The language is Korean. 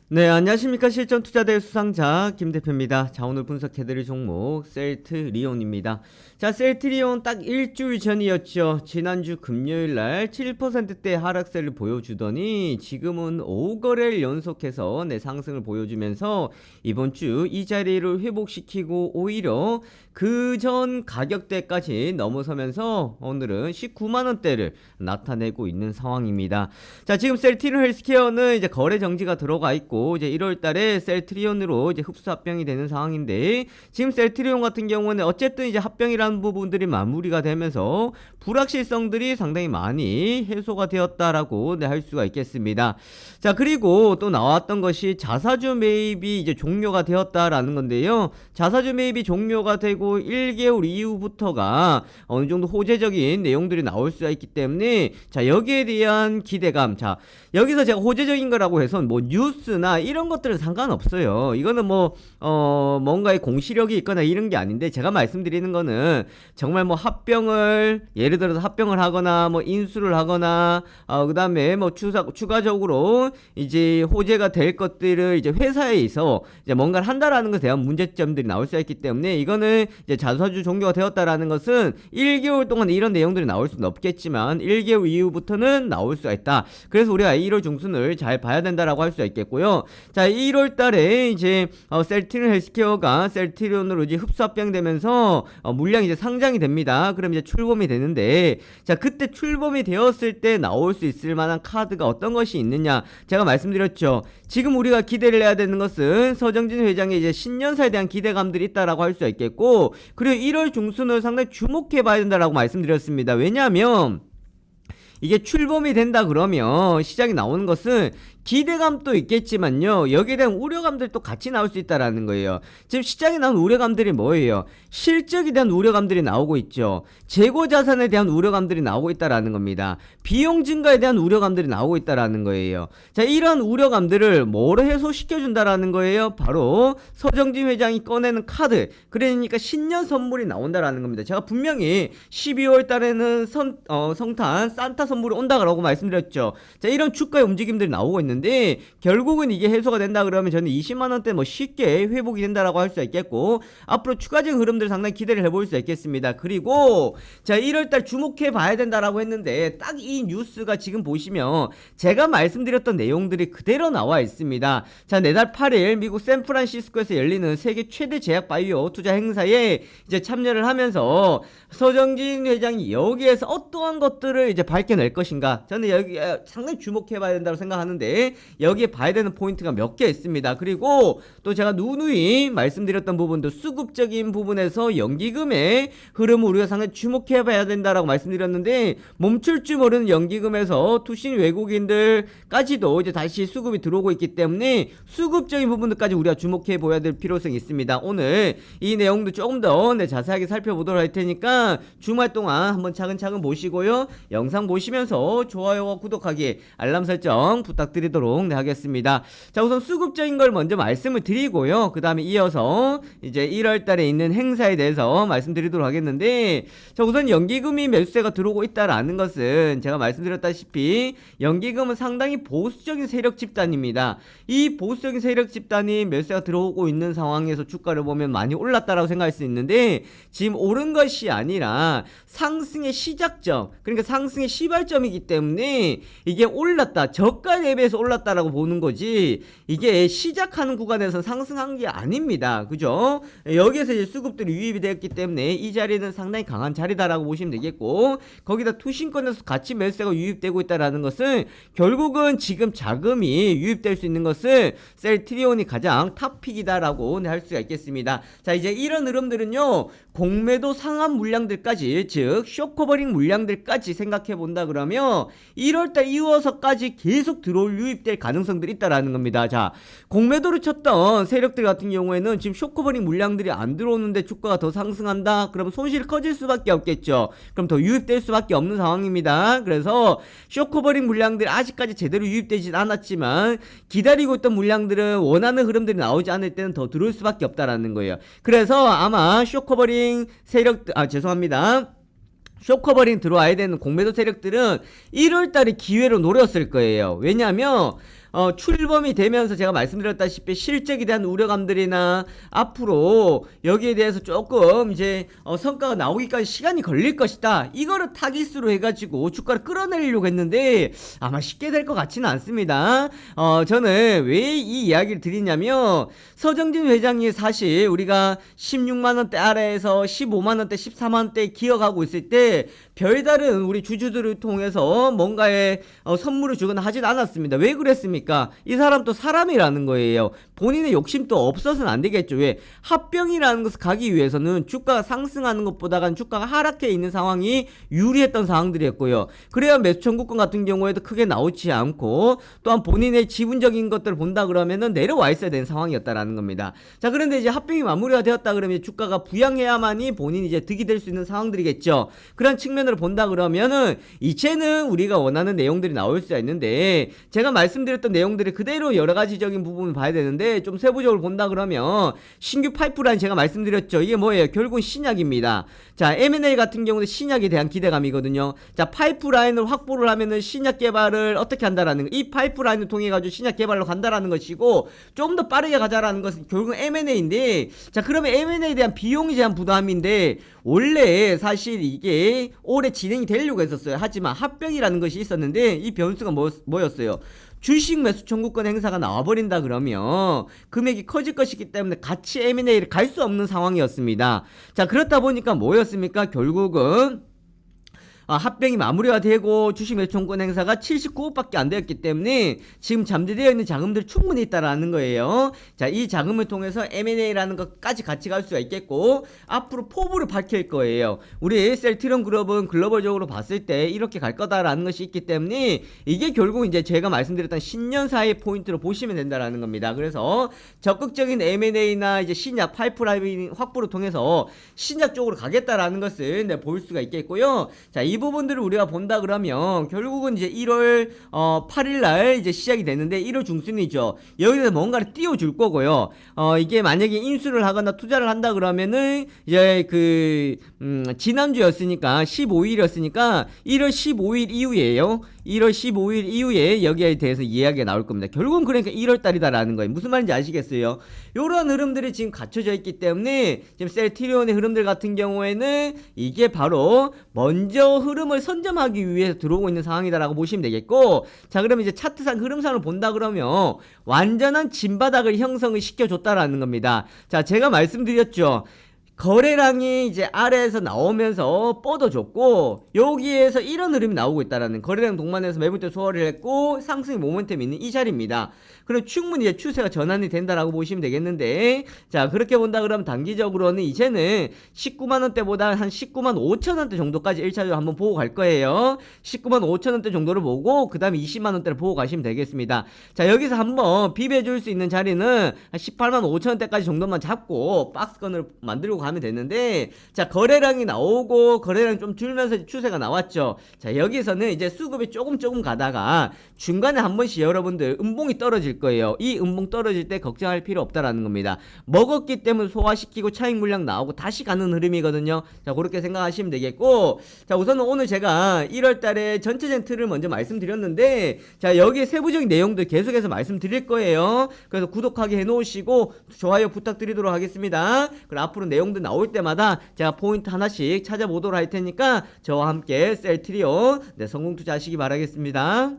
네, 안녕하십니까. 실전투자대 수상자 김 대표입니다. 자, 오늘 분석해드릴 종목 셀트리온입니다. 자, 셀트리온 딱 일주일 전이었죠. 지난주 금요일날 7%대 하락세를 보여주더니 지금은 5거래를 연속해서 상승을 보여주면서 이번 주 이 자리를 회복시키고 오히려 그 전 가격대까지 넘어서면서 오늘은 19만원대를 나타내고 있는 상황입니다. 자, 지금 셀트리온 헬스케어는 이제 거래 정지가 들어가 있고 이제 1월 달에 셀트리온으로 이제 흡수 합병이 되는 상황인데, 지금 셀트리온 같은 경우는 어쨌든 이제 합병이라는 부분들이 마무리가 되면서 불확실성들이 상당히 많이 해소가 되었다라고 할 수가 있겠습니다. 자, 그리고 또 나왔던 것이 자사주 매입이 이제 종료가 되었다라는 건데요. 자사주 매입이 종료가 되고 1개월 이후부터가 어느 정도 호재적인 내용들이 나올 수가 있기 때문에, 자, 여기에 대한 기대감. 자, 여기서 제가 호재적인 거라고 해서 뭐 뉴스나 이런 것들은 상관없어요. 이거는 뭔가의 공시력이 있거나 이런 게 아닌데, 제가 말씀드리는 거는 정말 뭐 합병을, 예를 들어서 합병을 하거나 뭐 인수를 하거나 그 다음에 뭐 추가적으로 이제 호재가 될 것들을 이제 회사에서 이제 뭔가를 한다라는 것에 대한 문제점들이 나올 수 있기 때문에, 이거는 이제 자사주 종료가 되었다라는 것은 1개월 동안 이런 내용들이 나올 수는 없겠지만 1개월 이후부터는 나올 수가 있다. 그래서 우리가 1월 중순을 잘 봐야 된다라고 할 수 있겠고요. 자, 1월 달에 이제 셀트리온 헬스케어가 셀트리온으로 이제 흡수합병되면서 물량이 이제 상장이 됩니다. 그럼 이제 출범이 되는데, 자, 그때 출범이 되었을 때 나올 수 있을 만한 카드가 어떤 것이 있느냐, 제가 말씀드렸죠. 지금 우리가 기대를 해야 되는 것은 서정진 회장의 이제 신년사에 대한 기대감들이 있다라고 할 수 있겠고, 그리고 1월 중순을 상당히 주목해 봐야 된다라고 말씀드렸습니다. 왜냐하면 이게 출범이 된다 그러면 시장이 나오는 것은 기대감도 있겠지만요, 여기에 대한 우려감들도 같이 나올 수 있다라는 거예요. 지금 시장에 나온 우려감들이 뭐예요? 실적에 대한 우려감들이 나오고 있죠. 재고 자산에 대한 우려감들이 나오고 있다라는 겁니다. 비용 증가에 대한 우려감들이 나오고 있다라는 거예요. 자, 이런 우려감들을 뭐로 해소시켜 준다라는 거예요? 바로 서정진 회장이 꺼내는 카드. 그러니까 신년 선물이 나온다라는 겁니다. 제가 분명히 12월 달에는 성탄 산타 선물이 온다라고 말씀드렸죠. 자, 이런 주가의 움직임들이 나오고 있는데, 결국은 이게 해소가 된다 그러면 저는 20만원대 뭐 쉽게 회복이 된다라고 할 수 있겠고, 앞으로 추가적인 흐름들 상당히 기대를 해볼 수 있겠습니다. 그리고 자, 1월달 주목해 봐야 된다라고 했는데, 딱 이 뉴스가 지금 보시면 제가 말씀드렸던 내용들이 그대로 나와 있습니다. 자, 내달 8일 미국 샌프란시스코에서 열리는 세계 최대 제약 바이오 투자 행사에 이제 참여를 하면서 서정진 회장이 여기에서 어떠한 것들을 이제 밝혀낼 것인가, 저는 여기 상당히 주목해 봐야 된다고 생각하는데, 여기에 봐야 되는 포인트가 몇 개 있습니다. 그리고 또 제가 누누이 말씀드렸던 부분도 수급적인 부분에서 연기금의 흐름을 우리가 상당히 주목해 봐야 된다라고 말씀드렸는데, 멈출 줄 모르는 연기금에서 투신 외국인들까지도 이제 다시 수급이 들어오고 있기 때문에 수급적인 부분들까지 우리가 주목해 보여야 될 필요성이 있습니다. 오늘 이 내용도 조금 더 자세하게 살펴보도록 할 테니까 주말 동안 한번 차근차근 보시고요. 영상 보시면서 좋아요와 구독하기, 알람 설정 부탁드리도록 하겠습니다. 자, 우선 수급적인 걸 먼저 말씀을 드리고요. 그 다음에 이어서 이제 1월 달에 있는 행사에 대해서 말씀드리도록 하겠는데, 자, 우선 연기금이 매수세가 들어오고 있다라는 것은 제가 말씀드렸다시피 연기금은 상당히 보수적인 세력 집단입니다. 이 보수적인 세력 집단이 매수세가 들어오고 있는 상황에서 주가를 보면 많이 올랐다라고 생각할 수 있는데, 지금 오른 것이 아니라 상승의 시작점, 그러니까 상승의 시발점이기 때문에 이게 올랐다, 저가 대비해서 올랐다라고 보는 거지, 이게 시작하는 구간에서 상승한 게 아닙니다. 그죠? 여기에서 이제 수급들이 유입이 되었기 때문에 이 자리는 상당히 강한 자리다라고 보시면 되겠고, 거기다 투신권에서 같이 매수세가 유입되고 있다라는 것은 결국은 지금 자금이 유입될 수 있는 것은 셀트리온이 가장 탑픽이다라고 할 수가 있겠습니다. 자, 이제 이런 흐름들은요, 공매도 상한 물량들까지, 즉 쇼커버링 물량들까지 생각해 본다 그러면 1월달 이어서까지 계속 들어올 유입될 가능성들이 있다라는 겁니다. 자, 공매도를 쳤던 세력들 같은 경우에는 지금 쇼커버링 물량들이 안 들어오는데 주가가 더 상승한다 그러면 손실이 커질 수밖에 없겠죠. 그럼 더 유입될 수밖에 없는 상황입니다. 그래서 쇼커버링 물량들이 아직까지 제대로 유입되진 않았지만 기다리고 있던 물량들은 원하는 흐름들이 나오지 않을 때는 더 들어올 수밖에 없다라는 거예요. 그래서 아마 쇼커버링 세력들, 죄송합니다, 쇼커버링 들어와야 되는 공매도 세력들은 1월달에 기회로 노렸을 거예요. 왜냐하면 출범이 되면서 제가 말씀드렸다시피 실적에 대한 우려감들이나 앞으로 여기에 대해서 조금 이제 성과가 나오기까지 시간이 걸릴 것이다. 이거를 타깃으로 해가지고 주가를 끌어내리려고 했는데 아마 쉽게 될 것 같지는 않습니다. 저는 왜 이 이야기를 드리냐면 서정진 회장이 사실 우리가 16만원대 아래에서 15만원대 14만원대 기어가고 있을 때 별다른 우리 주주들을 통해서 뭔가의 선물을 주거나 하진 않았습니다. 왜 그랬습니까? 이 사람도 사람이라는 거예요. 본인의 욕심도 없어서는 안 되겠죠. 왜? 합병이라는 것을 가기 위해서는 주가가 상승하는 것보다는 주가가 하락해 있는 상황이 유리했던 상황들이었고요. 그래야 매수 청구권 같은 경우에도 크게 나오지 않고 또한 본인의 지분적인 것들을 본다 그러면은 내려와 있어야 되는 상황이었다라는 겁니다. 자, 그런데 이제 합병이 마무리가 되었다 그러면 주가가 부양해야만이 본인이 이제 득이 될 수 있는 상황들이겠죠. 그런 측면으로 본다 그러면은 이제는 우리가 원하는 내용들이 나올 수가 있는데 제가 말씀드렸던 내용들이 그대로 여러 가지적인 부분을 봐야 되는데 좀 세부적으로 본다 그러면 신규 파이프라인 제가 말씀드렸죠. 이게 뭐예요? 결국은 신약입니다. 자, M&A 같은 경우는 신약에 대한 기대감이거든요. 자, 파이프라인을 확보를 하면은 신약 개발을 어떻게 한다라는 거. 이 파이프라인을 통해 가지고 신약 개발로 간다라는 것이고 좀 더 빠르게 가자라는 것은 결국은 M&A인데 자, 그러면 M&A에 대한 비용에 대한 부담인데 원래 사실 이게 올해 진행이 되려고 했었어요. 하지만 합병이라는 것이 있었는데 이 변수가 뭐였어요? 주식 매수 청구권 행사가 나와버린다 그러면 금액이 커질 것이기 때문에 같이 M&A를 갈 수 없는 상황이었습니다. 자, 그렇다 보니까 뭐였습니까? 결국은 합병이 마무리가 되고 주식 매수 청구권 행사가 79억밖에 안 되었기 때문에 지금 잠재되어 있는 자금들이 충분히 있다라는 거예요. 자, 이 자금을 통해서 M&A라는 것까지 같이 갈 수가 있겠고 앞으로 포부를 밝힐 거예요. 우리 셀트리온 그룹은 글로벌적으로 봤을 때 이렇게 갈 거다라는 것이 있기 때문에 이게 결국 이제 제가 말씀드렸던 신년사의 포인트로 보시면 된다라는 겁니다. 그래서 적극적인 M&A나 이제 신약 파이프라인 확보를 통해서 신약 쪽으로 가겠다라는 것을 볼 수가 있겠고요. 자, 이 부분들을 우리가 본다 그러면 결국은 이제 1월 8일날 이제 시작이 됐는데 1월 중순이죠. 여기서 뭔가를 띄워줄 거고요. 이게 만약에 인수를 하거나 투자를 한다 그러면은 이제 지난주였으니까 15일이었으니까 1월 15일 이후에요. 1월 15일 이후에 여기에 대해서 이야기가 나올 겁니다. 결국은 그러니까 1월달이다라는 거예요. 무슨 말인지 아시겠어요? 요런 흐름들이 지금 갖춰져 있기 때문에 지금 셀트리온의 흐름들 같은 경우에는 이게 바로 먼저 흐름을 선점하기 위해서 들어오고 있는 상황이다라고 보시면 되겠고 자, 그러면 이제 차트상 흐름상을 본다 그러면 완전한 진바닥을 형성을 시켜줬다라는 겁니다. 자, 제가 말씀드렸죠. 거래량이 이제 아래에서 나오면서 뻗어줬고 여기에서 이런 흐름이 나오고 있다라는 거래량 동반해서 매물대 소화를 했고 상승의 모멘텀이 있는 이 자리입니다. 그럼 충분히 이제 추세가 전환이 된다라고 보시면 되겠는데 자, 그렇게 본다 그러면 단기적으로는 이제는 19만원대보다 한 19만 5천원대 정도까지 1차적으로 한번 보고 갈 거예요. 19만 5천원대 정도를 보고 그 다음에 20만원대를 보고 가시면 되겠습니다. 자, 여기서 한번 비벼줄 수 있는 자리는 한 18만 5천원대까지 정도만 잡고 박스권을 만들고 가면 되는데 자, 거래량이 나오고 거래량이 좀 줄면서 추세가 나왔죠. 자, 여기서는 이제 수급이 조금 가다가 중간에 한 번씩 여러분들 음봉이 떨어질 거예요. 이 음봉 떨어질 때 걱정할 필요 없다라는 겁니다. 먹었기 때문에 소화시키고 차익 물량 나오고 다시 가는 흐름이거든요. 자, 그렇게 생각하시면 되겠고 자, 우선은 오늘 제가 1월달에 전체적인 틀을 먼저 말씀드렸는데 자, 여기에 세부적인 내용들 계속해서 말씀드릴 거예요. 그래서 구독하게 해놓으시고 좋아요 부탁드리도록 하겠습니다. 그리고 앞으로 내용들 나올 때마다 제가 포인트 하나씩 찾아보도록 할 테니까 저와 함께 셀트리온 성공 투자하시기 바라겠습니다.